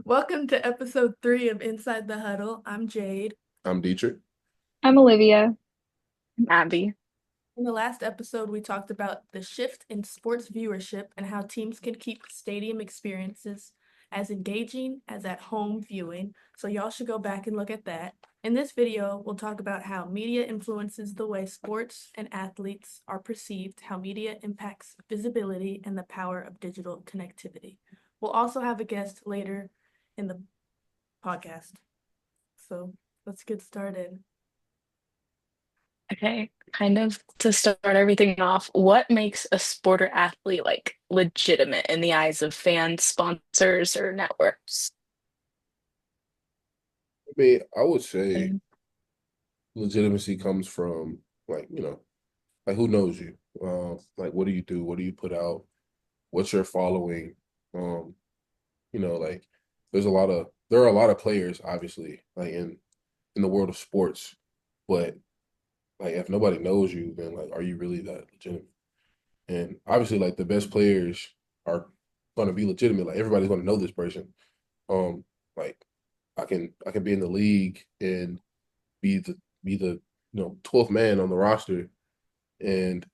Welcome to episode 3 of Inside the Huddle. I'm Jade. I'm Dietrich. I'm Olivia. Abby. In the last episode, we talked about the shift in sports viewership and how teams can keep stadium experiences as engaging as at home viewing. So, y'all should go back and look at that. In this video, we'll talk about how media influences the way sports and athletes are perceived, how media impacts visibility, and the power of digital connectivity. We'll also have a guest later in the podcast. So, let's get started. Okay, kind of to start everything off, what makes a sport or athlete like legitimate in the eyes of fans, sponsors, or networks? I would say And legitimacy comes from like who knows you? Like what do you do? What do you put out? What's your following? Um, like there are a lot of players, obviously, like in the world of sports, but like if nobody knows you, then like are you really that legitimate? And obviously, like the best players are gonna be legitimate. Like everybody's gonna know this person. Um, like I can be in the league and be the 12th man on the roster and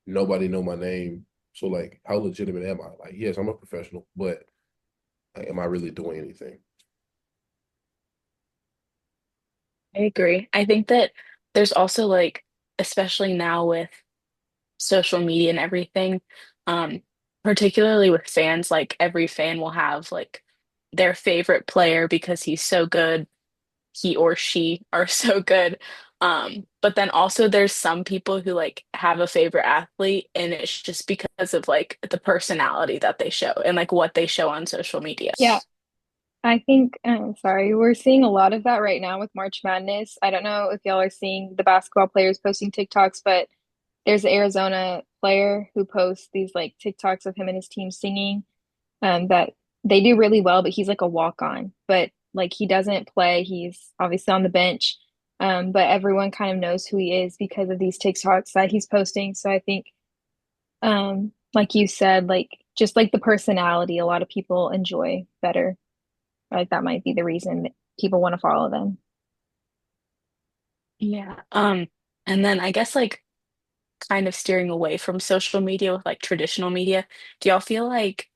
nobody know my name. So like how legitimate am I? Like, yes, I'm a professional, but like, am I really doing anything? I agree. I think that there's also like, especially now with social media and everything, um, particularly with fans, like every fan will have like their favorite player because he's so good, he or she are so good. But then also there's some people who like have a favorite athlete and it's just because of like the personality that they show and like what they show on social media. Yeah, I think, sorry, we're seeing a lot of that right now with March Madness. I don't know if y'all are seeing the basketball players posting TikToks, but there's an Arizona player who posts these like TikToks of him and his team singing, that they do really well, but he's like a walk-on. But like he doesn't play, he's obviously on the bench. But everyone kind of knows who he is because of these TikToks that he's posting. So I think like you said, like just like the personality, a lot of people enjoy better. Like that might be the reason that people want to follow them. Yeah. And then I guess like kind of steering away from social media with like traditional media. Do y'all feel like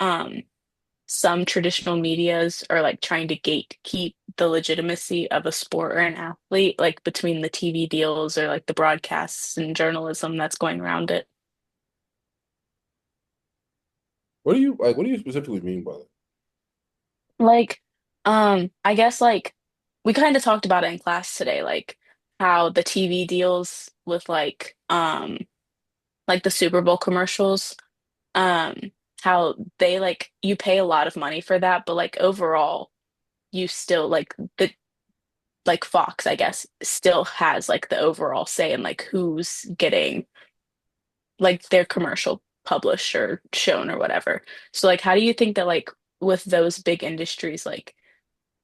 some traditional medias are like trying to gatekeep the legitimacy of a sport or an athlete, like between the TV deals or like the broadcasts and journalism that's going around it? What do you specifically mean by that? Like, I guess like we kind of talked about it in class today, like how the TV deals with like the Super Bowl commercials, um, how they like you pay a lot of money for that, but like overall you still like the like Fox, I guess, still has like the overall say in like who's getting like their commercial published or shown or whatever. So like how do you think that like with those big industries like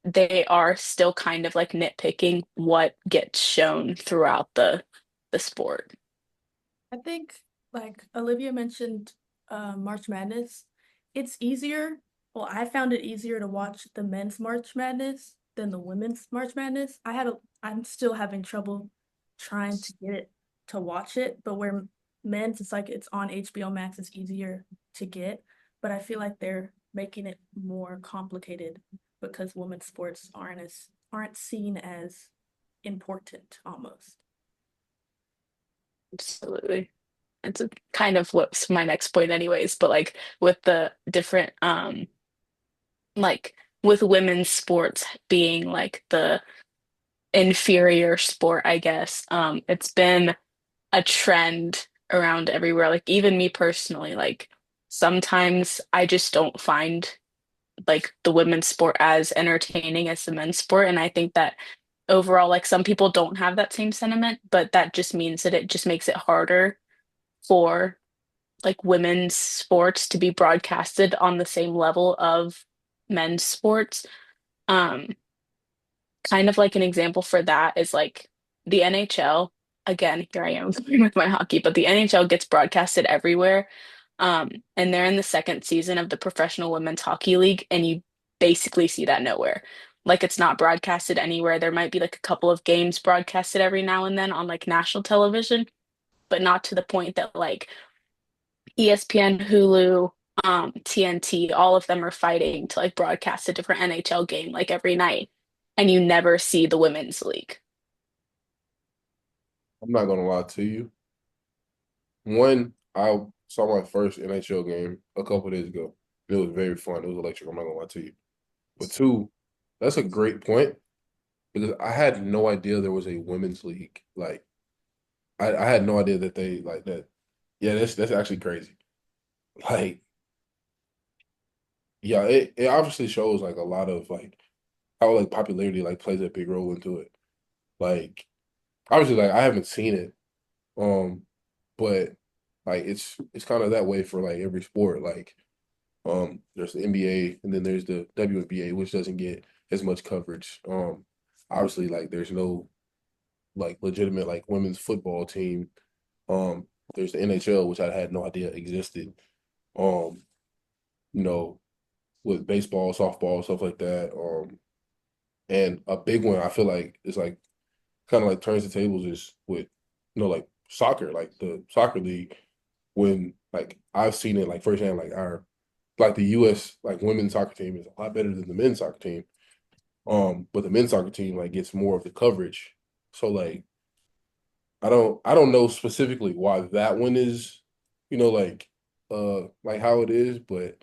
they are still kind of like nitpicking what gets shown throughout the sport? I think, like Olivia mentioned, March Madness, it's easier. Well, I found it easier to watch the men's March Madness than the women's March Madness. I'm still having trouble trying to get it to watch it, but where men's, it's like it's on HBO Max, it's easier to get. But I feel like they're making it more complicated because women's sports aren't seen as important almost. Absolutely. It's a, kind of what's my next point anyways, but like with the different like with women's sports being like the inferior sport, I guess, it's been a trend around everywhere. Like even me personally, like sometimes I just don't find like the women's sport as entertaining as the men's sport. And I think that overall, like some people don't have that same sentiment, but that just means that it just makes it harder for like women's sports to be broadcasted on the same level of men's sports. Um, Kind of like an example for that is like the NHL. Again, here I am with my hockey, but the NHL gets broadcasted everywhere. And they're in the second season of the Professional Women's Hockey League, and you basically see that nowhere. Like it's not broadcasted anywhere. There might be like a couple of games broadcasted every now and then on like national television, but not to the point that like ESPN, Hulu, TNT, all of them are fighting to like broadcast a different NHL game like every night, and you never see the women's league. I'm not gonna lie to you. One, I saw my first NHL game a couple days ago. It was very fun. It was electric. I'm not gonna lie to you. But two, that's a great point because I had no idea there was a women's league. Like I had no idea that they like that. Yeah, that's actually crazy. Like, yeah, it obviously shows like a lot of like how like popularity like plays a big role into it. Like obviously like I haven't seen it. But like it's kind of that way for like every sport. Like there's the NBA and then there's the WNBA, which doesn't get as much coverage. Obviously like there's no like legitimate like women's football team. Um, there's the NHL, which I had no idea existed. Um, you know, with baseball, softball, stuff like that. And a big one I feel like is like kind of like turns the tables is with like soccer, like the soccer league. When like I've seen it like firsthand, like our like the U.S. like women's soccer team is a lot better than the men's soccer team. But the men's soccer team like gets more of the coverage. So like I don't know specifically why that one is, like how it is, but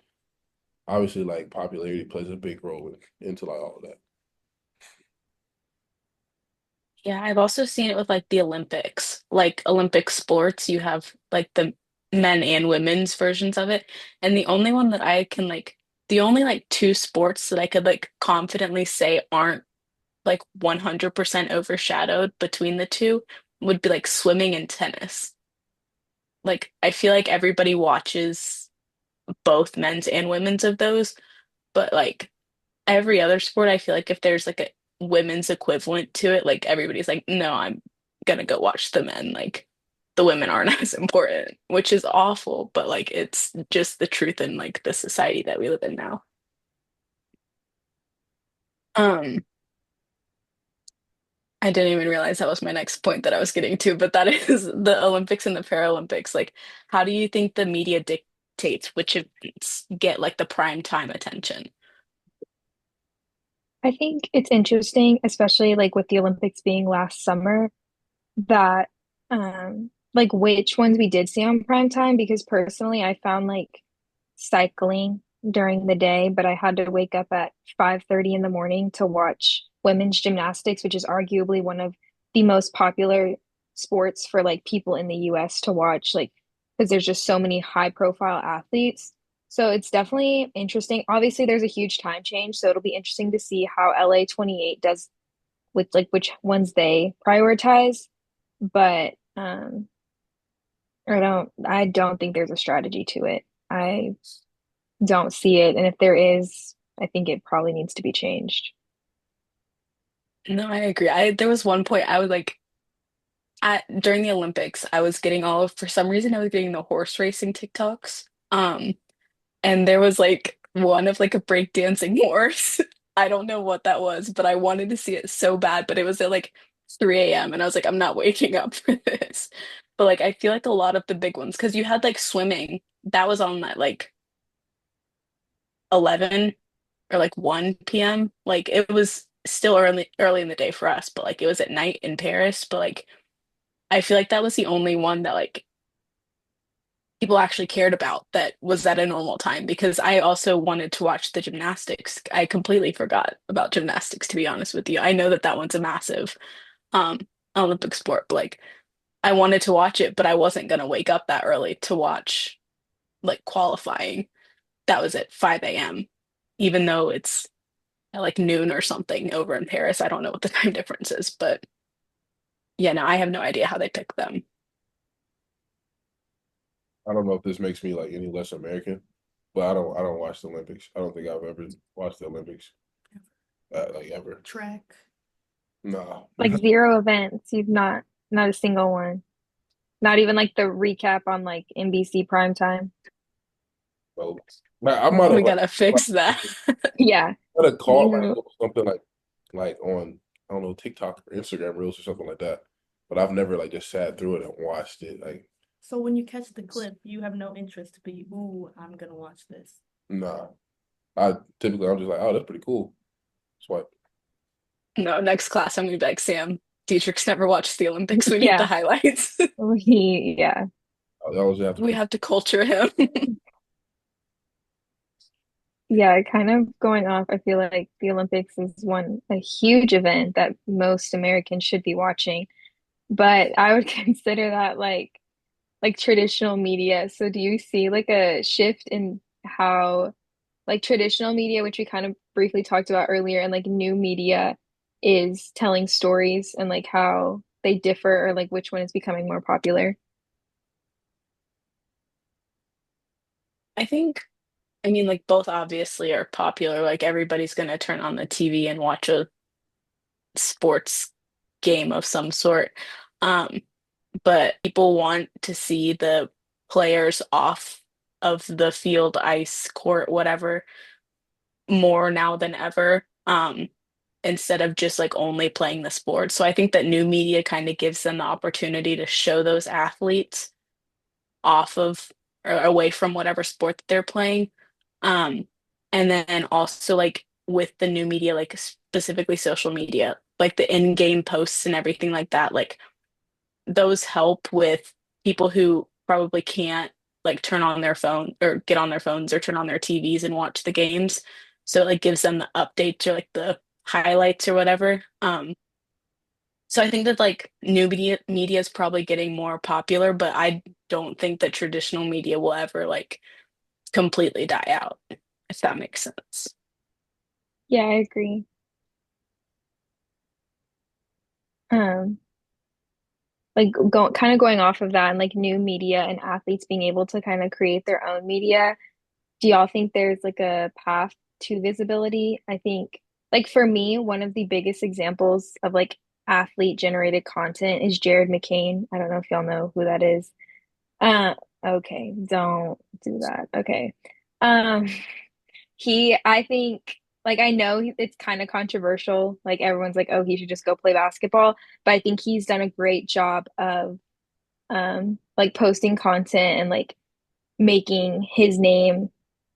obviously like popularity plays a big role into like all of that. Yeah, I've also seen it with like the Olympics, like Olympic sports. You have like the men and women's versions of it. And the only one that I can like, the only like two sports that I could like confidently say aren't like 100% overshadowed between the two would be like swimming and tennis. Like, I feel like everybody watches both men's and women's of those, but like every other sport, I feel like if there's like a women's equivalent to it, like everybody's like, no, I'm gonna go watch the men. Like the women aren't as important, which is awful, but like it's just the truth in like the society that we live in now. Um, I didn't even realize that was my next point that I was getting to, but that is the Olympics and the Paralympics. Like, how do you think the media dictates which events get like the prime time attention? I think it's interesting, especially like with the Olympics being last summer, that like which ones we did see on prime time because personally I found like cycling during the day, but I had to wake up at 5:30 in the morning to watch women's gymnastics, which is arguably one of the most popular sports for like people in the US to watch, like because there's just so many high profile athletes. So it's definitely interesting. Obviously, there's a huge time change, so it'll be interesting to see how LA 28 does with like which ones they prioritize. But I don't think there's a strategy to it. I don't see it. And if there is, I think it probably needs to be changed. No, I agree. There was one point I was like at during the Olympics, I was getting all of for some reason I was getting the horse racing TikToks. And there was like one of like a breakdancing horse. I don't know what that was, but I wanted to see it so bad, but it was at like 3 a.m. and I was like, I'm not waking up for this. But like I feel like a lot of the big ones, because you had like swimming, that was on at like 11 or like 1 p.m. Like it was still early in the day for us, but like it was at night in Paris. But like I feel like that was the only one that like people actually cared about that was at a normal time because I also wanted to watch the gymnastics. I completely forgot about gymnastics, to be honest with you. I know that that one's a massive um Olympic sport, but like I wanted to watch it, but I wasn't gonna wake up that early to watch like qualifying. That was at 5 a.m. Even though it's at like noon or something over in Paris. I don't know what the time difference is, but yeah, no, I have no idea how they pick them. I don't know if this makes me like any less American, but I don't watch the Olympics. I don't think I've ever watched the Olympics like ever. Track. No. Like zero events. You've not a single one. Not even like the recap on like NBC primetime. So, like, I might have We like gotta fix that. Yeah. might have caught like a You, little something like on I don't know TikTok or Instagram Reels or something like that, but I've never like just sat through it and watched it. Like, So when you catch the clip, you have no interest to be, ooh, I'm gonna watch this. nah. I typically I'm just like, oh, that's pretty cool. Swipe. No, next class I'm gonna be like, Sam, Dietrich's never watched the Olympics. We need the yeah, highlights. yeah. I always have to We put. have to culture him. Yeah, kind of going off, I feel like the Olympics is a huge event that most Americans should be watching. But I would consider that like traditional media. So do you see like a shift in how like traditional media, which we kind of briefly talked about earlier, and like new media is telling stories and like how they differ or like which one is becoming more popular? I think, I mean, like both obviously are popular. Like everybody's gonna turn on the TV and watch a sports game of some sort. Um, but people want to see the players off of the field, ice, court, whatever, more now than ever. Instead of just like only playing the sport. So I think that new media kind of gives them the opportunity to show those athletes off of or away from whatever sport that they're playing. Um, and then also like with the new media, like specifically social media, like the in-game posts and everything like that, like those help with people who probably can't like turn on their phone or get on their phones or turn on their TVs and watch the games. So it like gives them the updates or like the highlights or whatever. So I think that like new media is probably getting more popular, but I don't think that traditional media will ever like completely die out, if that makes sense. Yeah, I agree. Um, like go kind of going off of that and like new media and athletes being able to kind of create their own media. Do y'all think there's like a path to visibility? I think like for me, one of the biggest examples of like athlete generated content is Jared McCain. I don't know if y'all know who that is. Uh, okay, don't do that. Okay. Um, I think, like, I know it's kind of controversial. Like, everyone's like, oh, he should just go play basketball. But I think he's done a great job of, like, posting content and, like, making his name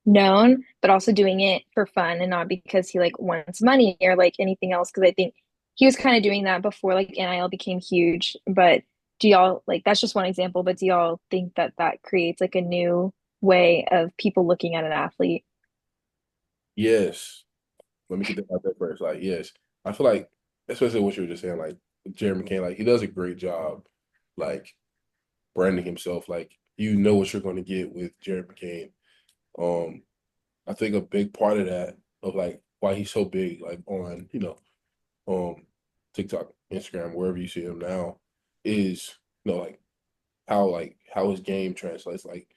known, but also doing it for fun and not because he, like, wants money or, like, anything else. Because I think he was kind of doing that before, like, NIL became huge. But do y'all, like, that's just one example, but do y'all think that that creates, like, a new way of people looking at an athlete? Yes. Let me get that out there first. Like, yes. I feel like, especially what you were just saying, like Jeremy McCain, like he does a great job, like branding himself. Like you know what you're going to get with Jeremy McCain. Um, I think a big part of that of like why he's so big, like on um TikTok, Instagram, wherever you see him now, is like how his game translates. Like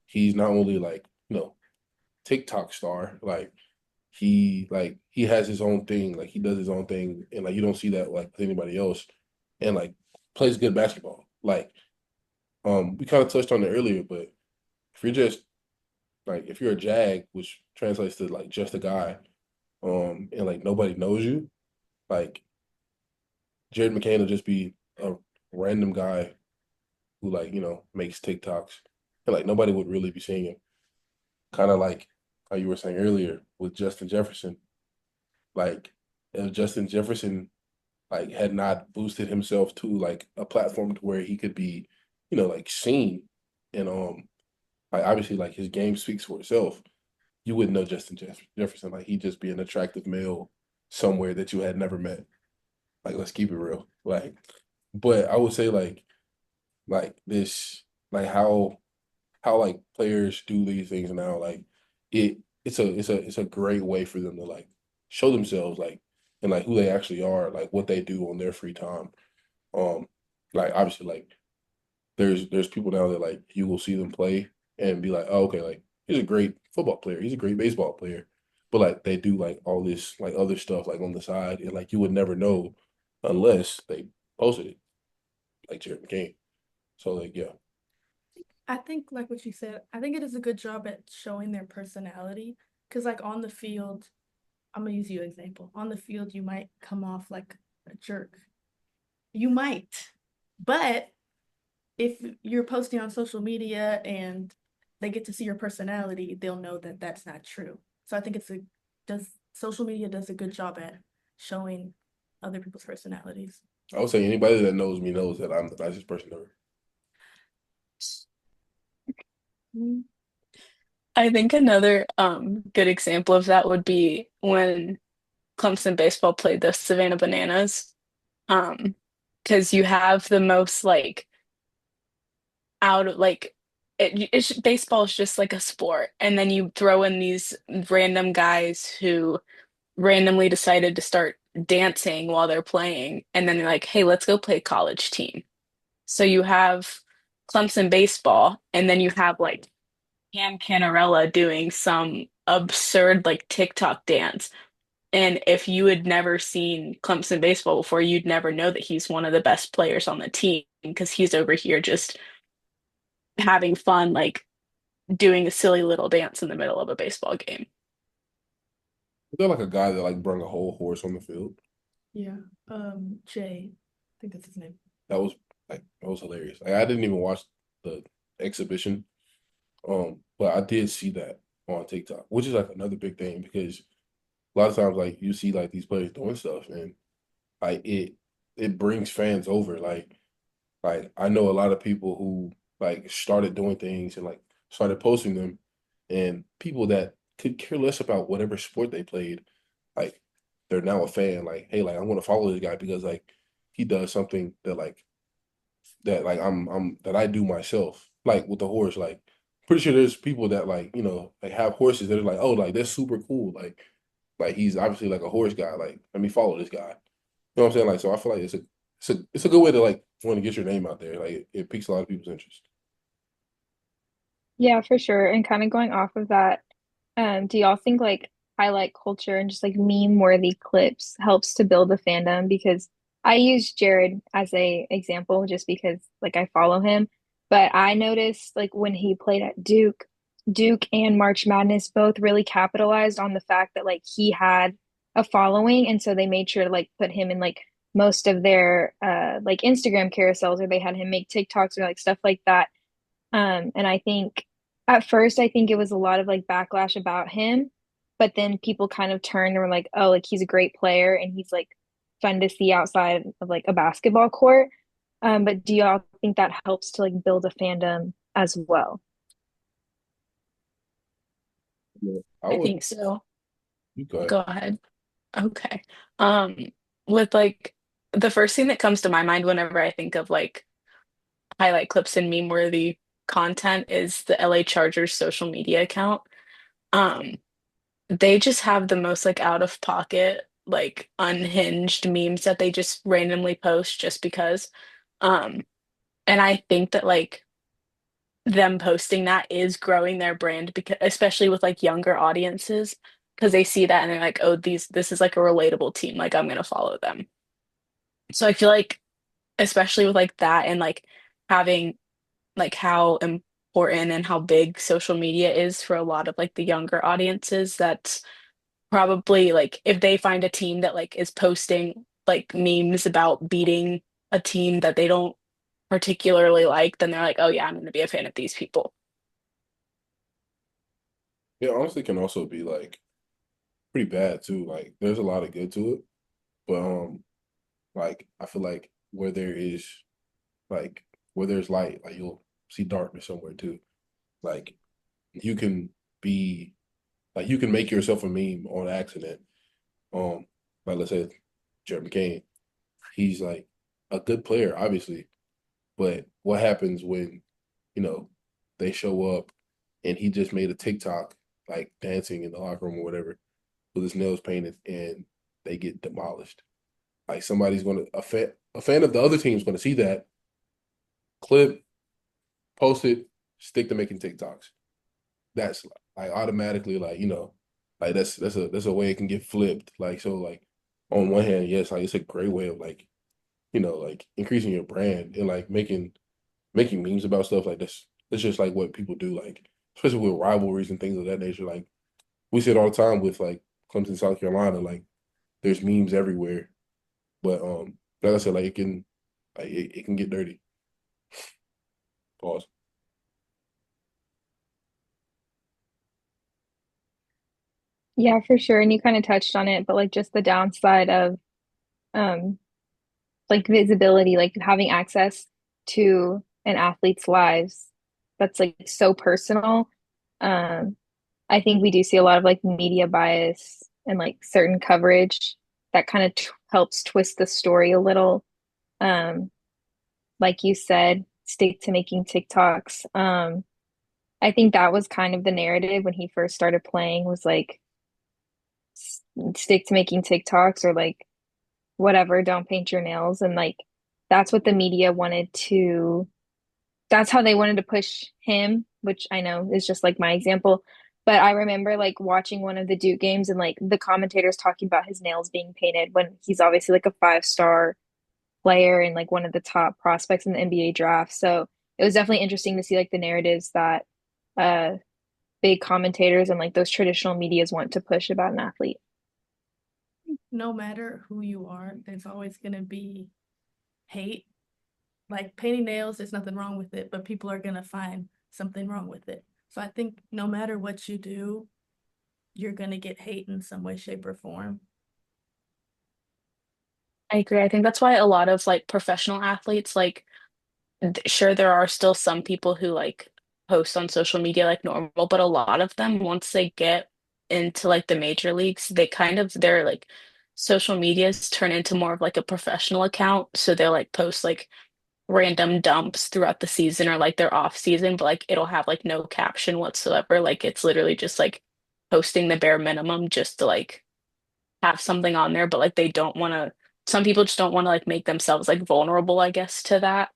he's not only like TikTok star, he has his own thing, like he does his own thing, and like you don't see that like with anybody else, and like plays good basketball. Like we kind of touched on it earlier, but if you're just like if you're a jag, which translates to like just a guy, and like nobody knows you, like Jared McCain will just be a random guy who like makes TikToks, and like nobody would really be seeing him. Kind of like how you were saying earlier with Justin Jefferson. Like if Justin Jefferson like had not boosted himself to like a platform to where he could be, like seen, and like obviously like his game speaks for itself. You wouldn't know Jefferson, like he'd just be an attractive male somewhere that you had never met. Like let's keep it real. Like, but I would say like this like how like players do these things now, like it's a great way for them to like show themselves, like and like who they actually are, like what they do on their free time. Um, like obviously like there's people now that like you will see them play and be like, oh, okay, like he's a great football player, he's a great baseball player. But like they do like all this like other stuff like on the side, and like you would never know unless they posted it, like Jared McCain. So like yeah. I think, like what you said, I think it is a good job at showing their personality. Because, like, on the field, I'm gonna use you as an example. On the field, you might come off like a jerk. You might, but if you're posting on social media and they get to see your personality, they'll know that that's not true. So I think does social media does a good job at showing other people's personalities. I would say anybody that knows me knows that I'm the nicest person ever. Mm. I think another good example of that would be when Clemson baseball played the Savannah Bananas. Um, because you have the most like out of like baseball is just like a sport, and then you throw in these random guys who randomly decided to start dancing while they're playing, and then they're like, "Hey, let's go play college team." So you have Clemson baseball, and then you have like Cam Canarella doing some absurd like TikTok dance. And if you had never seen Clemson baseball before, you'd never know that he's one of the best players on the team because he's over here just having fun, like doing a silly little dance in the middle of a baseball game. Is there like a guy that like brought a whole horse on the field? Yeah. Jay, I think that's his name. That was that was hilarious. Like I didn't even watch the exhibition, but I did see that on TikTok, which is like another big thing because a lot of times like you see like these players doing stuff and like it brings fans over. Like I know a lot of people who like started doing things and like started posting them, and people that could care less about whatever sport they played, like they're now a fan. Like, hey, like I want to follow this guy because like he does something that like I'm that I do myself. Like with the horse, like pretty sure there's people that like like have horses that are like, oh, like that's super cool. Like he's obviously like a horse guy. Like let me follow this guy. You know what I'm saying? Like so I feel like it's a good way to like want to get your name out there. Like it piques a lot of people's interest. Yeah, for sure. And kind of going off of that, do y'all think like highlight culture and just like meme worthy clips helps to build a fandom? Because I use Jared as a example just because like I follow him. But I noticed like when he played at Duke, Duke and March Madness both really capitalized on the fact that like he had a following, and so they made sure to like put him in like most of their like Instagram carousels, or they had him make TikToks or like stuff like that. And I think at first, I think it was a lot of like backlash about him, but then people kind of turned and were like, oh, like he's a great player and he's like fun to see outside of like a basketball court. But do y'all think that helps to like build a fandom as well? Yeah. I I would think so. you go ahead. Go ahead. Okay. Um, with like the first thing that comes to my mind whenever I think of like highlight clips and meme worthy content is the LA Chargers social media account. Um, they just have the most like out of pocket, like unhinged memes that they just randomly post just because. Um, and I think that like them posting that is growing their brand because especially with like younger audiences because they see that and they're like, oh, this is like a relatable team, like I'm gonna follow them. So I feel like especially with like that and like having like how important and how big social media is for a lot of like the younger audiences, that's probably like if they find a team that like is posting like memes about beating a team that they don't particularly like, then they're like, oh yeah, I'm gonna be a fan of these people. Yeah, honestly, can also be like pretty bad too. Like there's a lot of good to it, but like I feel like like where there's light, like you'll see darkness somewhere too. Like you can be like you can make yourself a meme on accident. Um, like let's say Jared McCain, he's like a good player, obviously, but what happens when you know they show up and he just made a TikTok like dancing in the locker room or whatever with his nails painted and they get demolished. Like somebody's gonna a fan of the other team is gonna see that clip, post it, stick to making TikToks. That's like automatically like like that's a way it can get flipped. Like so like on one hand, yes, like it's a great way of like like increasing your brand and like making memes about stuff like this. It's just like what people do, like especially with rivalries and things of that nature. Like we see it all the time with like Clemson, South Carolina, like there's memes everywhere. But like I said, it can get dirty. Pause. Yeah, for sure. And you kind of touched on it, but like just the downside of um like visibility, like having access to an athlete's lives that's like so personal. Um, I think we do see a lot of like media bias and like certain coverage that kind of t helps twist the story a little. Um, like you said, stick to making TikToks. I think that was kind of the narrative when he first started playing was like stick to making TikToks or like whatever, don't paint your nails. And like that's what the media wanted to, that's how they wanted to push him, which I know is just like my example. But I remember like watching one of the Duke games and like the commentators talking about his nails being painted when he's obviously like a five-star player and like one of the top prospects in the NBA draft. So it was definitely interesting to see like the narratives that uh big commentators and like those traditional medias want to push about an athlete. No matter who you are, there's always gonna be hate. Like painting nails, there's nothing wrong with it, but people are gonna find something wrong with it. So I think no matter what you do, you're gonna get hate in some way, shape, or form. I agree. I think that's why a lot of like professional athletes, like sure there are still some people who like post on social media like normal, but a lot of them once they get into like the major leagues, they kind of their like social medias turn into more of like a professional account. So they'll like post like random dumps throughout the season or like their off season, but like it'll have like no caption whatsoever. Like it's literally just like posting the bare minimum just to like have something on there, but like they don't want to, some people just don't want to like make themselves like vulnerable, I guess, to that.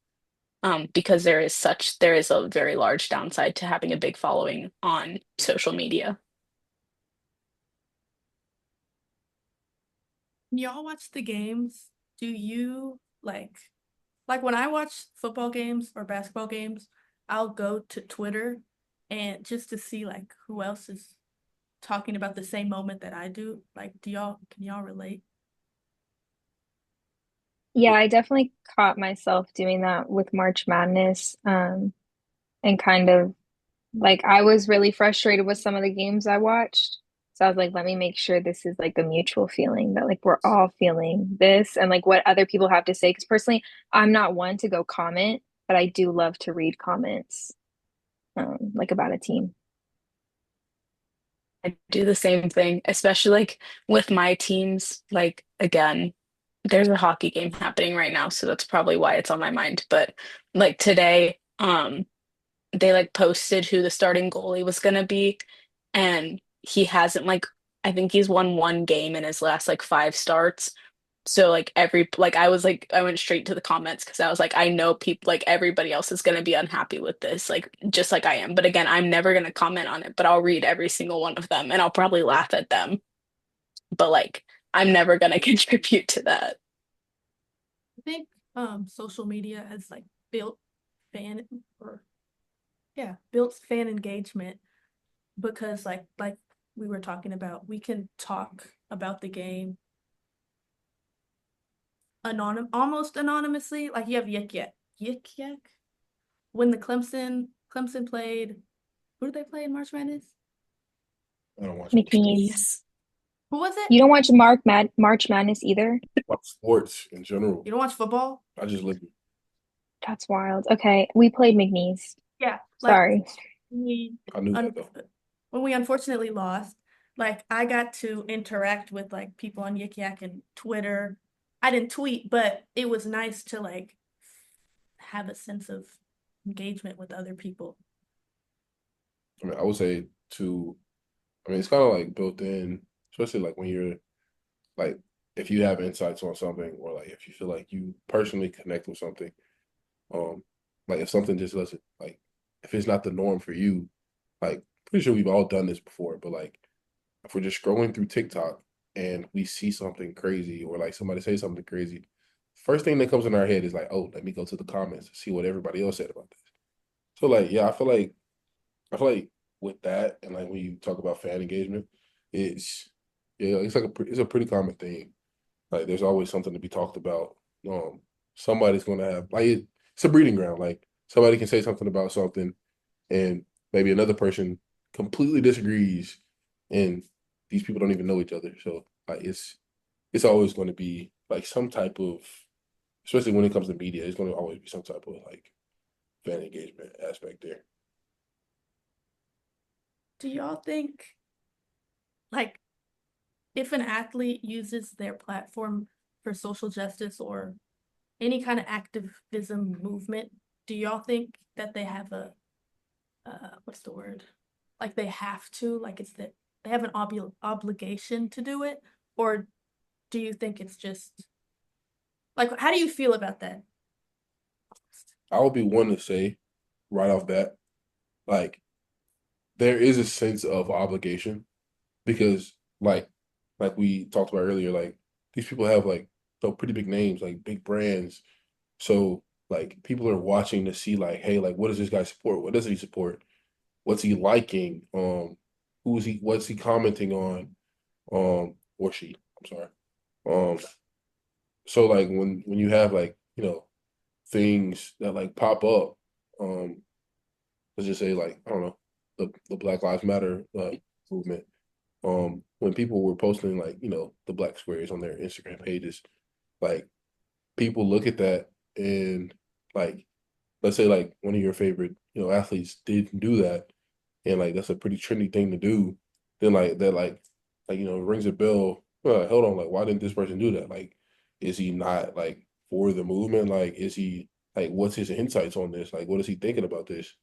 Because there is a very large downside to having a big following on social media. Y'all watch the games? Do you like when I watch football games or basketball games, I'll go to Twitter and just to see like who else is talking about the same moment that I do. Like, can y'all relate? Yeah, I definitely caught myself doing that with March Madness. And kind of like I was really frustrated with some of the games I watched. So I was like, let me make sure this is like a mutual feeling that like we're all feeling this and like what other people have to say. Because personally, I'm not one to go comment, but I do love to read comments like about a team. I do the same thing, especially like with my teams. Like again, there's a hockey game happening right now, so that's probably why it's on my mind. But like today, they like posted who the starting goalie was gonna be, and he hasn't like I think he's won one game in his last like five starts. So like every like I was like I went straight to the comments because I was like I know people like everybody else is gonna be unhappy with this like just like I am. But again, I'm never gonna comment on it, but I'll read every single one of them and I'll probably laugh at them. But like I'm never gonna contribute to that. I think social media has like built fan or yeah, built fan engagement because like we were talking about, we can talk about the game almost anonymously. Like you have Yik Yak. When the Clemson played, who did they play in March Madness? I don't watch McNeese. Yes. Who was it? You don't watch March Madness either? watch sports in general. You don't watch football? I just listen. That's wild. Okay, we played McNeese. Yeah, like Sorry. we I knew that un though. when we unfortunately lost, like I got to interact with like people on Yik Yak and Twitter. I didn't tweet, but it was nice to like have a sense of engagement with other people. I mean, I would say to, I mean, it's kind of like built in, especially like when you're like, if you have insights on something or like if you feel like you personally connect with something, um, like if something just doesn't like, if it's not the norm for you, like, pretty sure we've all done this before, but like, if we're just scrolling through TikTok and we see something crazy or like somebody say something crazy, first thing that comes in our head is like, oh, let me go to the comments and see what everybody else said about this. So like, yeah, I feel like with that and like when you talk about fan engagement, it's Yeah, it's like it's a pretty common thing. Like there's always something to be talked about. Um, somebody's gonna have like it's a breeding ground. Like somebody can say something about something, and maybe another person completely disagrees, and these people don't even know each other. So like it's always going to be like some type of, especially when it comes to media, it's going to always be some type of like fan engagement aspect there. Do y'all think like if an athlete uses their platform for social justice or any kind of activism movement, do y'all think that they have a what's the word? Like they have to, like it's that they have an obligation to do it, or do you think it's just like how do you feel about that? I would be one to say right off bat, like there is a sense of obligation because like we talked about earlier, like these people have like pretty big names, like big brands. So like people are watching to see like, hey, like what does this guy support? What doesn't he support? What's he liking? Who's he what's he commenting on? Or she, I'm sorry. Um, so like when you have like, things that like pop up, um, let's just say like, I don't know, the Black Lives Matter movement. When people were posting like, the black squares on their Instagram pages, like people look at that and like let's say like one of your favorite, athletes didn't do that and like that's a pretty trendy thing to do, then like that it rings a bell. Hold on, like why didn't this person do that? Like, is he not like for the movement? Like, is he like what's his insights on this? Like, what is he thinking about this?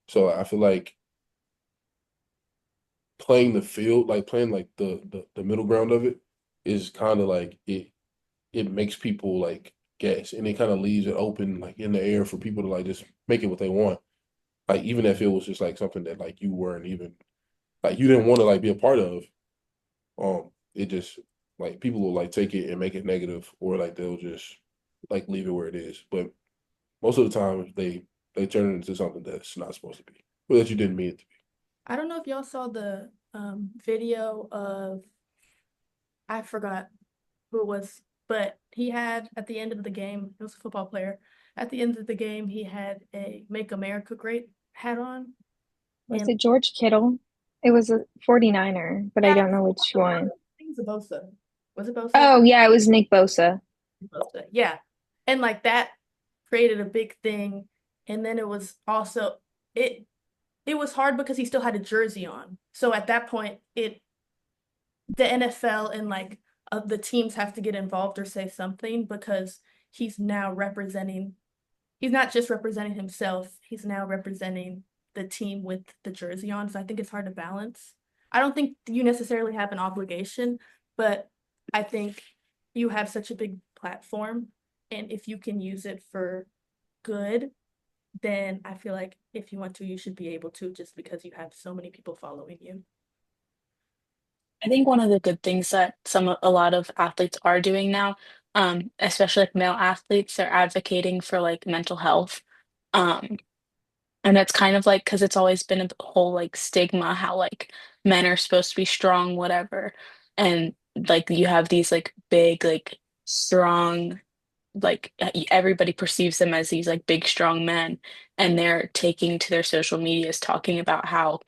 So I feel like playing the field, like playing like the middle ground of it, is kind of like it makes people like guess, and it kind of leaves it open like in the air for people to like just make it what they want. Like even if it was just like something that like you weren't even like you didn't want to like be a part of, it just like people will like take it and make it negative, or like they'll just like leave it where it is. But most of the time, they turn it into something that's not supposed to be, or that you didn't mean it to be. I don't know if y'all saw the video of I forgot who it was, but he had at the end of the game, it was a football player. At the end of the game, he had a Make America Great hat on. Was And it George Kittle? It was a 49er, but I yeah, don't know which one. I think it's a Bosa. Was it Bosa? Oh, yeah, it was Nick Bosa. Bosa. Yeah. And like that created a big thing. And then it was also it it was hard because he still had a jersey on. So at that point, the NFL and like the teams have to get involved or say something because he's now representing he's not just representing himself, he's now representing the team with the jersey on. So I think it's hard to balance. I don't think you necessarily have an obligation, but I think you have such a big platform. And if you can use it for good, then I feel like if you want to, you should be able to just because you have so many people following you. I think one of the good things that a lot of athletes are doing now, especially like male athletes, they're advocating for like mental health. Um, and it's kind of like because it's always been a whole like stigma how like men are supposed to be strong, whatever. And like you have these like big, like strong, like everybody perceives them as these like big, strong men, and they're taking to their social medias talking about how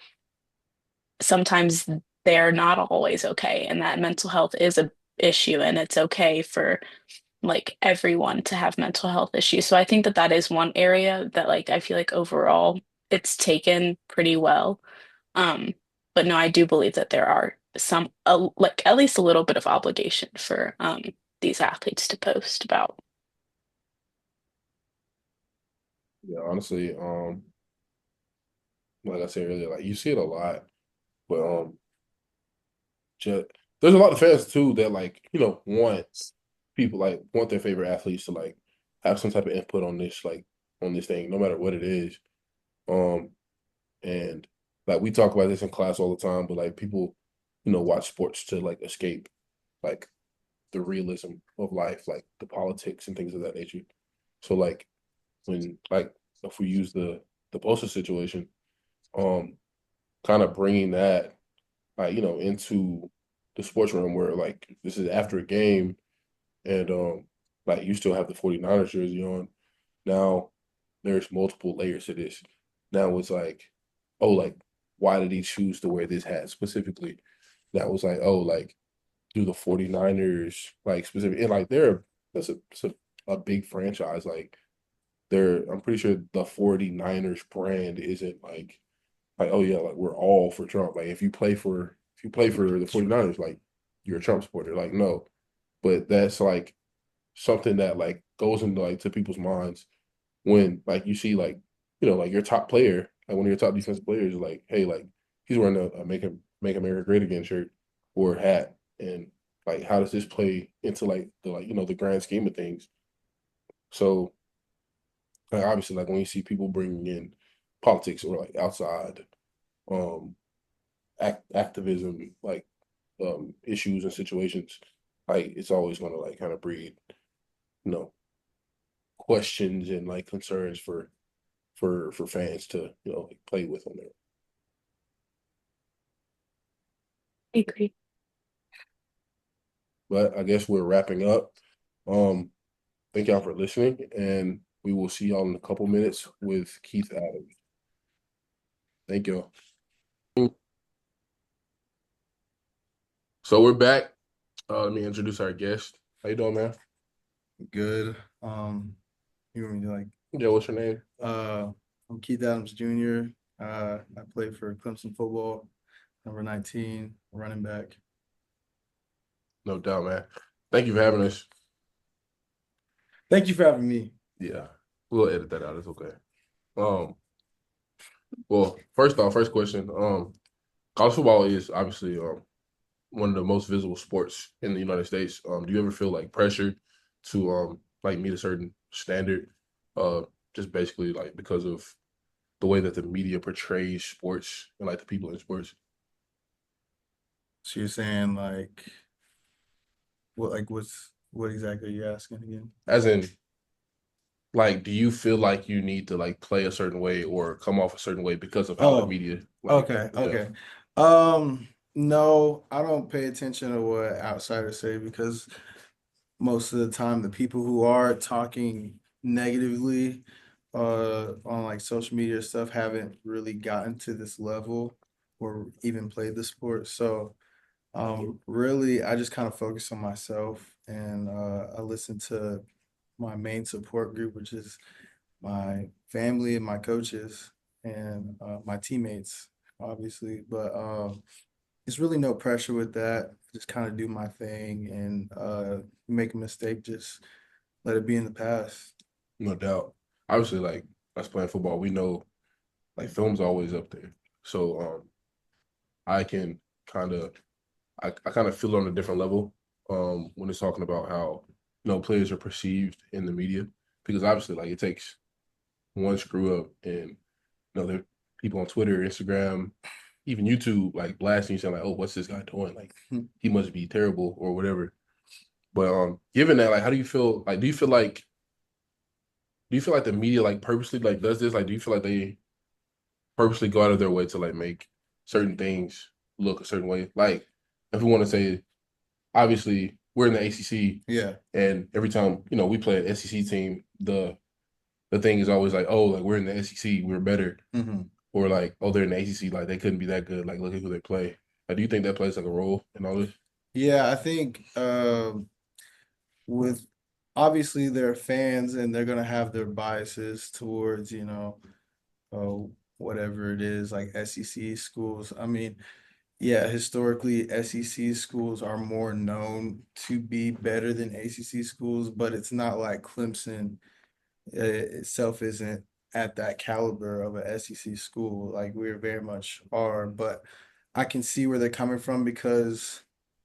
sometimes they're not always okay and that mental health is a issue and it's okay for like everyone to have mental health issues. So I think that that is one area that like I feel like overall it's taken pretty well. Um, but no, I do believe that there are some like at least a little bit of obligation for these athletes to post about. Yeah, honestly, like I said earlier, like you see it a lot, but just there's a lot of fans too that like want people like want their favorite athletes to like have some type of input on this thing, no matter what it is. Um, and like we talk about this in class all the time, but like people, watch sports to like escape like the realism of life, like the politics and things of that nature. So like when like if we use the postal situation, um, kind of bringing that into the sports realm where like this is after a game and like you still have the 49ers jersey on. Now there's multiple layers to this. Now it's like, oh, like why did he choose to wear this hat specifically? That was like, oh, like do the 49ers like specific and like that's a big franchise. Like I'm pretty sure the 49ers brand isn't like, oh yeah, like we're all for Trump. Like if you play for the 49ers, like you're a Trump supporter. Like, no. But that's like something that like goes into like to people's minds when like you see like, like your top player, like one of your top defensive players is like, hey, like he's wearing a Make America Great Again shirt or hat. And like how does this play into like the grand scheme of things? So like obviously like when you see people bringing in politics or like outside um activism like issues and situations, like it's always gonna like kind of breed, you know, questions and like concerns for fans to, like play with on there. I agree. But I guess we're wrapping up. Um, thank y'all for listening, and we will see y'all in a couple minutes with Keith Adams. Thank y'all. So we're back. Let me introduce our guest. How you doing, man? Good. You want me to Yeah, what's your name? I'm Keith Adams Jr. I play for Clemson football, number 19, running back. No doubt, man. Thank you for having us. Thank you for having me. Yeah, we'll edit that out. It's okay. Um, well, first off, first question. College football is obviously one of the most visible sports in the United States. Do you ever feel like pressure to like meet a certain standard? Just basically like because of the way that the media portrays sports and like the people in sports. So you're saying what exactly are you asking again? As in, like, do you feel like you need to like play a certain way or come off a certain way because of how the Oh, media like okay, yeah. okay. No, I don't pay attention to what outsiders say because most of the time the people who are talking negatively on like social media stuff haven't really gotten to this level or even played the sport. So really I just kind of focus on myself and I listen to my main support group, which is my family and my coaches and my teammates, obviously. But there's really no pressure with that. Just kind of do my thing and make a mistake, just let it be in the past. No doubt. Obviously, like us playing football, we know like film's always up there. So I can kind of I kind of feel it on a different level when it's talking about how players are perceived in the media because obviously like it takes one screw up and there are people on Twitter, Instagram, even YouTube like blasting you saying like, oh, what's this guy doing? Like he must be terrible or whatever. But given that, like how do you feel? Like do you feel like the media like purposely like does this? Like do you feel like they purposely go out of their way to like make certain things look a certain way? Like if we want to say obviously we're in the ACC, Yeah. and every time we play an SEC team, the thing is always like, oh, like we're in the SEC, we're better, Mm-hmm. or like, oh, they're in the ACC, like they couldn't be that good. Like look at who they play. Like, do you think that plays like a role in all this? Yeah, I think with obviously they're fans and they're gonna have their biases towards, whatever it is, like SEC schools. I mean, yeah, historically SEC schools are more known to be better than ACC schools, but it's not like Clemson itself isn't at that caliber of a SEC school. Like we very much are, but I can see where they're coming from because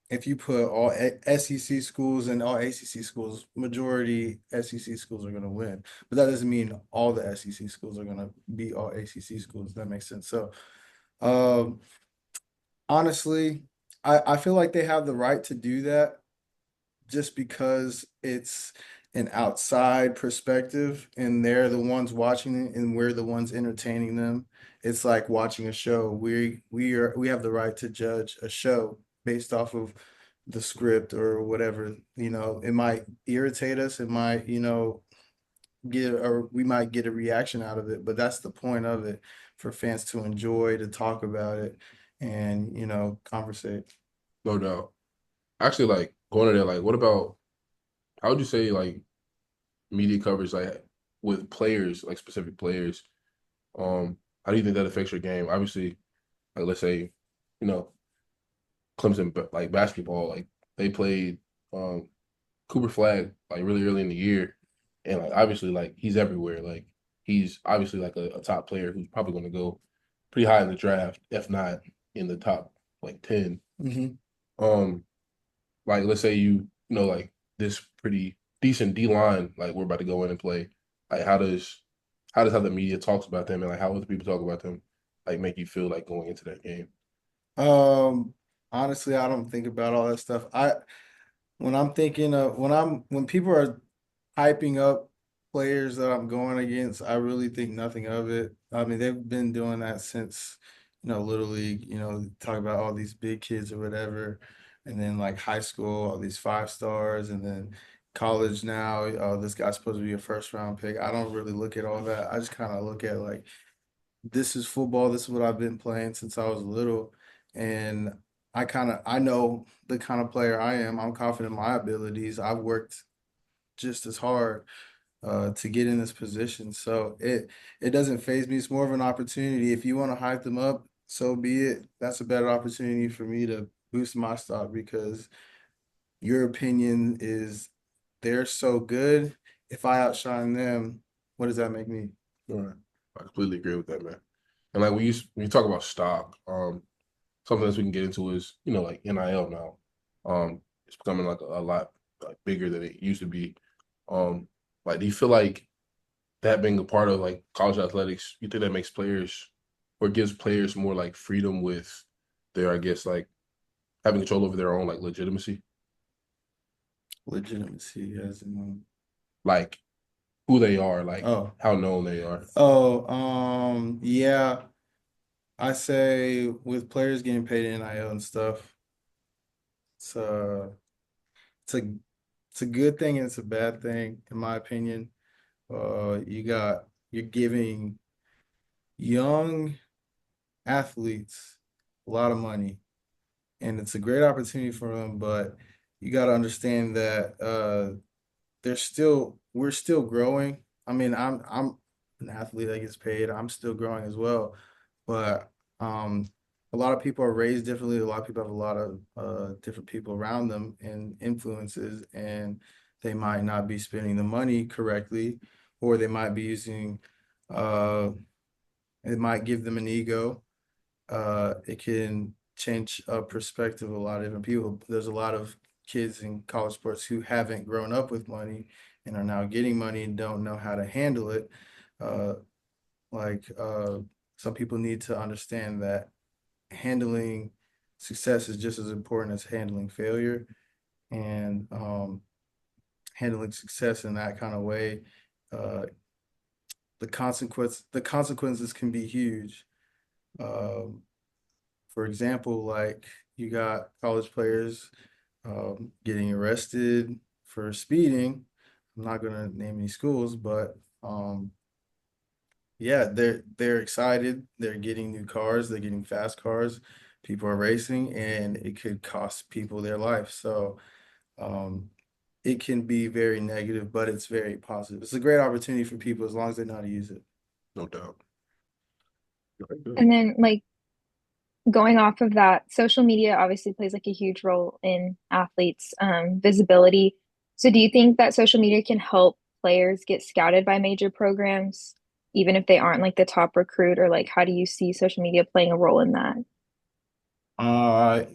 if you put all SEC schools and all ACC schools, majority SEC schools are going to win. But that doesn't mean all the SEC schools are going to be all ACC schools. That makes sense. So, um, honestly, I feel like they have the right to do that just because it's an outside perspective and they're the ones watching it and we're the ones entertaining them. It's like watching a show. We have the right to judge a show based off of the script or whatever. It might irritate us. It might, we might get a reaction out of it, but that's the point of it, for fans to enjoy, to talk about it, and conversate. No doubt. Actually, like going to there, like what about how would you say like media coverage like with players, like specific players? How do you think that affects your game? Obviously, like let's say, you know, Clemson like basketball, like they played um Cooper Flag like really early in the year, and like obviously like he's everywhere. Like he's obviously like a top player who's probably going to go pretty high in the draft, if not in the top like 10. Mm-hmm. Um, like let's say you know like this pretty decent D line like we're about to go in and play. Like how does how the media talks about them and like how other people talk about them like make you feel like going into that game? Um, Honestly, I don't think about all that stuff. When I'm thinking of when people are hyping up players that I'm going against, I really think nothing of it. I mean, they've been doing that since, Little League, talk about all these big kids or whatever. And then like high school, all these 5 stars, and then college now, this guy's supposed to be a first round pick. I don't really look at all that. I just kind of look at like, this is football. This is what I've been playing since I was little. And I know the kind of player I am. I'm confident in my abilities. I've worked just as hard to get in this position. So it doesn't phase me. It's more of an opportunity. If you want to hype them up, so be it. That's a better opportunity for me to boost my stock, because your opinion is they're so good. If I outshine them, what does that make me? All right. I completely agree with that, man. And like when you talk about stock, something else we can get into is, like NIL now. It's becoming like a lot like bigger than it used to be. Um, like do you feel like that being a part of like college athletics, you think that makes players or gives players more like freedom with their, I guess, like having control over their own like legitimacy, Legitimacy as in, like who they are, like oh. how known they are. Oh, yeah. I say with players getting paid NIL and stuff, it's it's a it's a good thing and it's a bad thing, in my opinion. You're giving young athletes a lot of money, and it's a great opportunity for them, but you got to understand that we're still growing. I mean, I'm an athlete that gets paid. I'm still growing as well, but um, a lot of people are raised differently. A lot of people have a lot of different people around them and influences, and they might not be spending the money correctly, or they might be using. It might give them an ego. It can change a perspective of a lot of different people. There's a lot of kids in college sports who haven't grown up with money and are now getting money and don't know how to handle it. Uh, like some people need to understand that handling success is just as important as handling failure, and handling success in that kind of way. Uh, the consequences can be huge. Um, For example, like you got college players getting arrested for speeding. I'm not gonna name any schools, but yeah, they're excited. They're getting new cars. They're getting fast cars. People are racing, and it could cost people their life. So um, it can be very negative, but it's very positive. It's a great opportunity for people as long as they know how to use it. No doubt. Okay, good. And then like going off of that, social media obviously plays like a huge role in athletes' visibility. So do you think that social media can help players get scouted by major programs, even if they aren't like the top recruit, or like how do you see social media playing a role in that?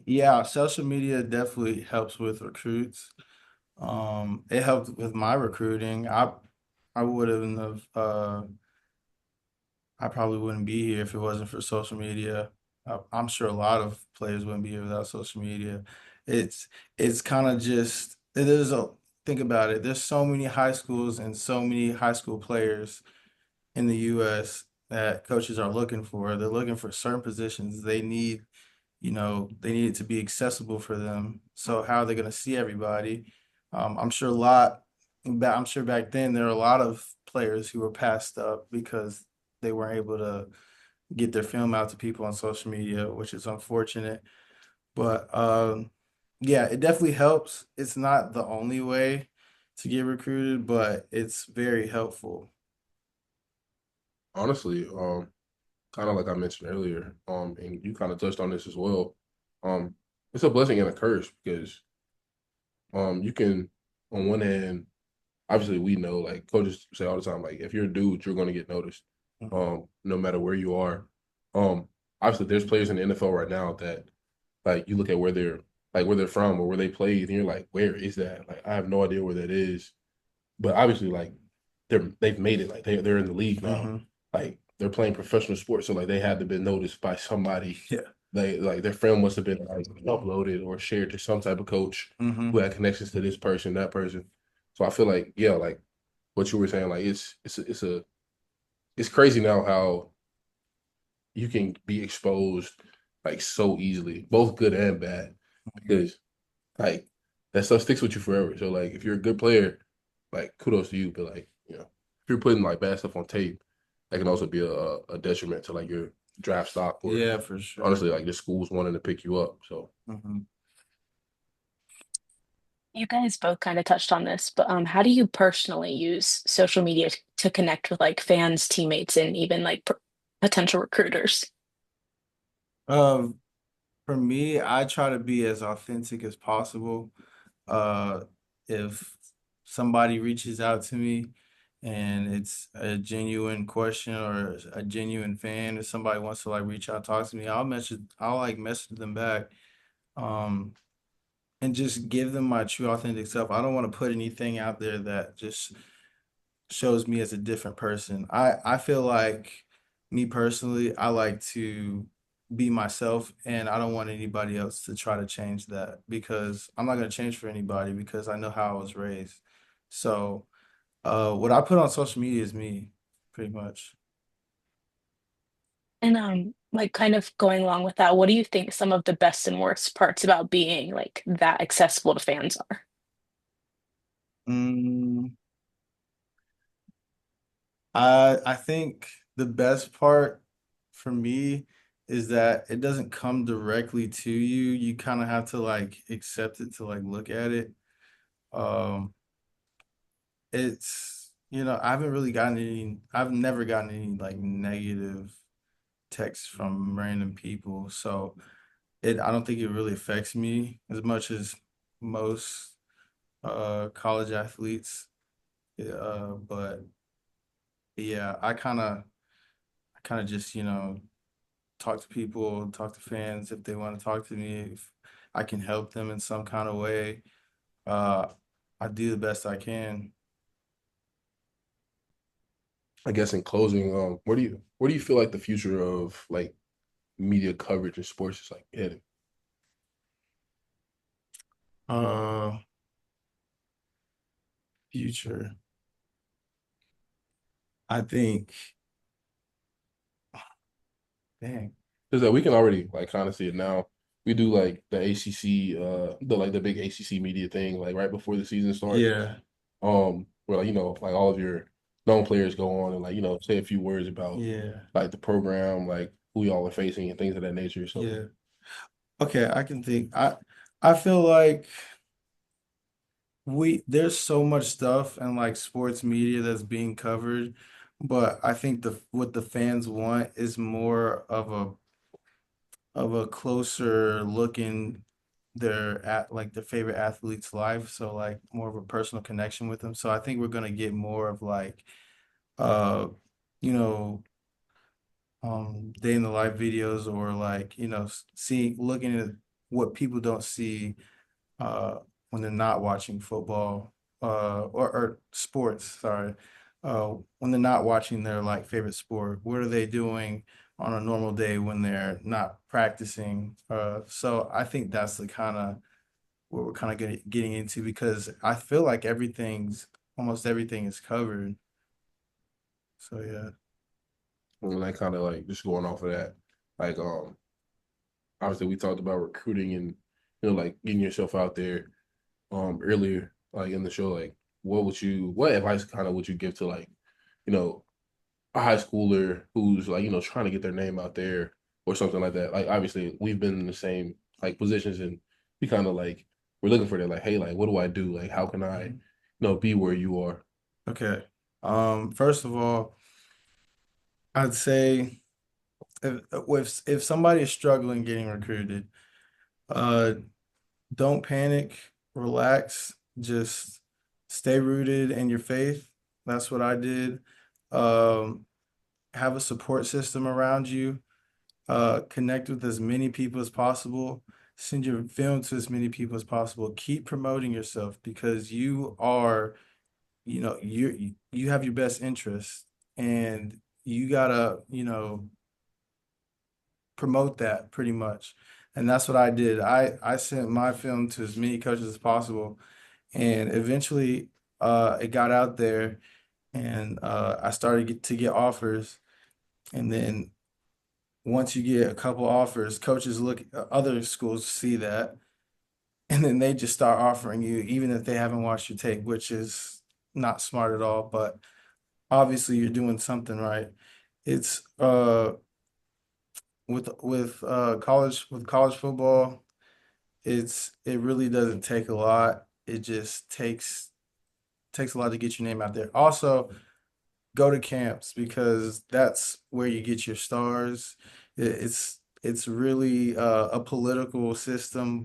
Yeah, social media definitely helps with recruits. It helped with my recruiting. I wouldn't have I probably wouldn't be here if it wasn't for social media. I'm sure a lot of players wouldn't be here without social media. It's it's kind of just there's a think about it. There's so many high schools and so many high school players in the US that coaches are looking for. They're looking for certain positions. They need they need it to be accessible for them. So how are they going to see everybody? I'm sure a lot, I'm sure back then there are a lot of players who were passed up because they weren't able to get their film out to people on social media, which is unfortunate. But yeah, it definitely helps. It's not the only way to get recruited, but it's very helpful. Honestly, kind of like I mentioned earlier, and you kind of touched on this as well. Um, it's a blessing and a curse because you can, on one hand, obviously we know like coaches say all the time, like if you're a dude, you're going to get noticed, Mhm. no matter where you are. Um, obviously there's players in the NFL right now that like you look at where they're from or where they played, and you're like, where is that? Like I have no idea where that is. But obviously, like they've made it. Like they're in the league now. Mhm. Like they're playing professional sports, so like they had to been noticed by somebody. Yeah. They like their film must have been like uploaded or shared to some type of coach who Mhm. had connections to this person, that person. So I feel like yeah, like what you were saying, like it's crazy now how you can be exposed like so easily, both good and bad, because like that stuff sticks with you forever. So like if you're a good player, like kudos to you. But like, if you're putting like bad stuff on tape, that can also be a detriment to like your draft stock or Yeah, for sure. honestly like the schools wanting to pick you up. So Mhm. You guys both kind of touched on this, but how do you personally use social media to connect with like fans, teammates, and even like potential recruiters? Um, for me, I try to be as authentic as possible. Uh, if somebody reaches out to me and it's a genuine question or a genuine fan, if somebody wants to like reach out, talk to me, I'll like message them back. Um, and just give them my true authentic self. I don't want to put anything out there that just shows me as a different person. I feel like me personally, I like to be myself and I don't want anybody else to try to change that because I'm not going to change for anybody because I know how I was raised. So, what I put on social media is me, pretty much. And like kind of going along with that, what do you think some of the best and worst parts about being like that accessible to fans are? Mm, I think the best part for me is that it doesn't come directly to you. You kind of have to like accept it to like look at it. Um, I've never gotten any like negative texts from random people. So I don't think it really affects me as much as most college athletes. But yeah, I kind of just, talk to people, talk to fans if they want to talk to me, if I can help them in some kind of way. Uh, I do the best I can. I guess in closing, where do you feel like the future of like media coverage in sports is like headed? Uh, Future. I think, dang. Is that we can already like kind of see it now. We do like the ACC, the big ACC media thing, like right before the season starts. Yeah, Where like like all of your known players go on and like say a few words about yeah, like the program, like who y'all are facing and things of that nature. So yeah. Okay, I can think. I feel like there's so much stuff and like sports media that's being covered, but I think the what the fans want is more of a closer look in their favorite athlete's life, so like more of a personal connection with them. So I think we're gonna get more of like uh you know day in the life videos or like seeing looking at what people don't see uh, when they're not watching football or sports, sorry, when they're not watching their like favorite sport. What are they doing on a normal day when they're not practicing? So I think that's the kind of what we're kind of getting into because I feel like almost everything is covered. So yeah. and like kind of like just going off of that, like obviously we talked about recruiting and like getting yourself out there earlier like in the show. Like what advice kind of would you give to like you know a high schooler who's like trying to get their name out there or something like that? Like obviously we've been in the same like positions, and we kind of like we're looking for that, like, hey, like what do I do, like how can I be where you are? Okay. First of all, I'd say if somebody is struggling getting recruited, uh, don't panic, relax, just stay rooted in your faith. That's what I did. Um, have a support system around you. Connect with as many people as possible. Send your film to as many people as possible. Keep promoting yourself because you have your best interest and you gotta, promote that pretty much. And that's what I did. I sent my film to as many coaches as possible, and eventually, it got out there, and I started to get offers. And then once you get a couple offers, coaches look, other schools see that, and then they just start offering you, even if they haven't watched your tape, which is not smart at all. But obviously, you're doing something right. It's with college football, it really doesn't take a lot. It just takes a lot to get your name out there. Also, go to camps because that's where you get your stars. It's really a political system,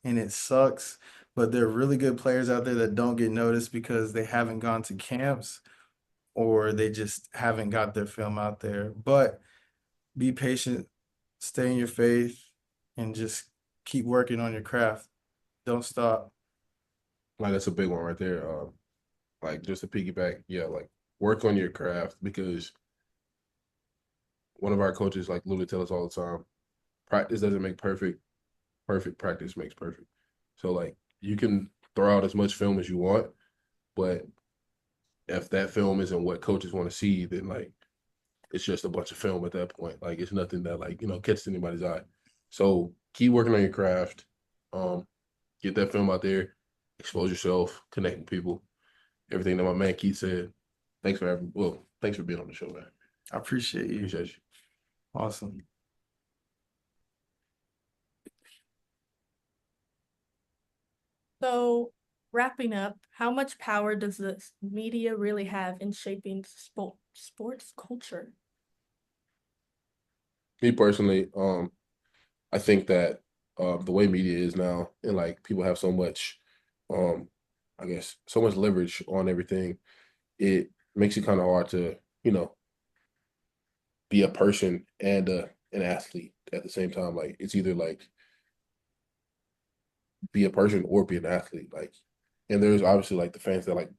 and it sucks. But there are really good players out there that don't get noticed because they haven't gone to camps or they just haven't got their film out there. But be patient, stay in your faith, and just keep working on your craft. Don't stop. Like that's a big one right there. Like just to piggyback, yeah, like work on your craft, because one of our coaches like literally tell us all the time, practice doesn't make perfect, perfect practice makes perfect. So like you can throw out as much film as you want, but if that film isn't what coaches want to see, then like it's just a bunch of film at that point. Like it's nothing that like, catches anybody's eye. So keep working on your craft. Um, get that film out there, expose yourself, connect with people. Everything that my man Keith said. Thanks for being on the show, man. I appreciate you. Appreciate you. Awesome. So, wrapping up, how much power does the media really have in shaping sports culture? Me personally, I think that the way media is now, and like people have so much, um, I guess, so much leverage on everything, it makes it kind of hard to, be a person and an athlete at the same time. Like it's either like be a person or be an athlete. Like, and there's obviously like the fans that like,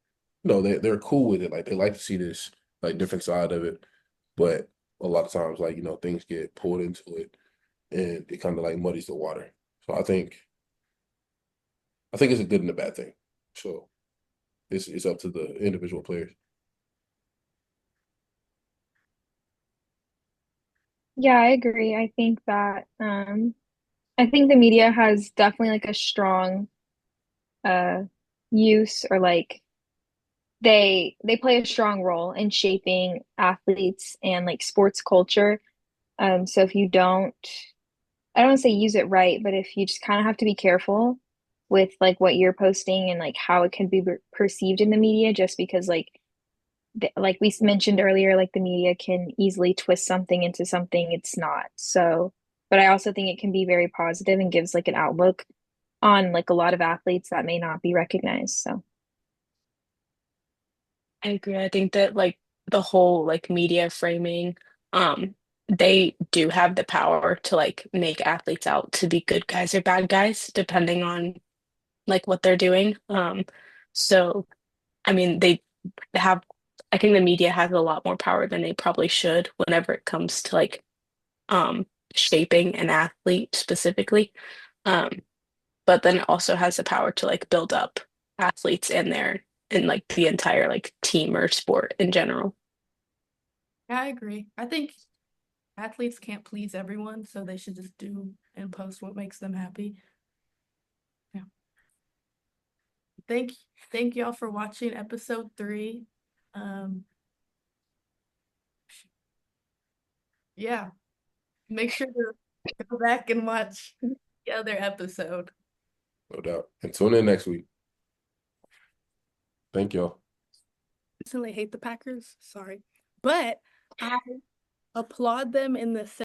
they're cool with it. Like they like to see this like different side of it, but a lot of times like things get pulled into it, and it kind of like muddies the water. So I think it's a good and a bad thing. So it's up to the individual players. Yeah, I agree. I think the media has definitely like a strong uh use or like they play a strong role in shaping athletes and like sports culture. So if you don't, I don't want to say use it right, but if you just kind of have to be careful with like what you're posting and like how it can be perceived in the media, just because like we mentioned earlier, like the media can easily twist something into something it's not. So, but I also think it can be very positive and gives like an outlook on like a lot of athletes that may not be recognized. So, I agree. I think that like the whole like media framing, um, they do have the power to like make athletes out to be good guys or bad guys, depending on like what they're doing. So I mean they have I think the media has a lot more power than they probably should whenever it comes to like um shaping an athlete specifically. Um, but then it also has the power to like build up athletes and like the entire like team or sport in general. Yeah, I agree. I think athletes can't please everyone, so they should just do and post what makes them happy. Yeah. Thank y'all for watching episode 3. Yeah. Make sure to go back and watch the other episode. No doubt. And tune in next week. Thank y'all. Personally hate the Packers, sorry. But I applaud them in the sense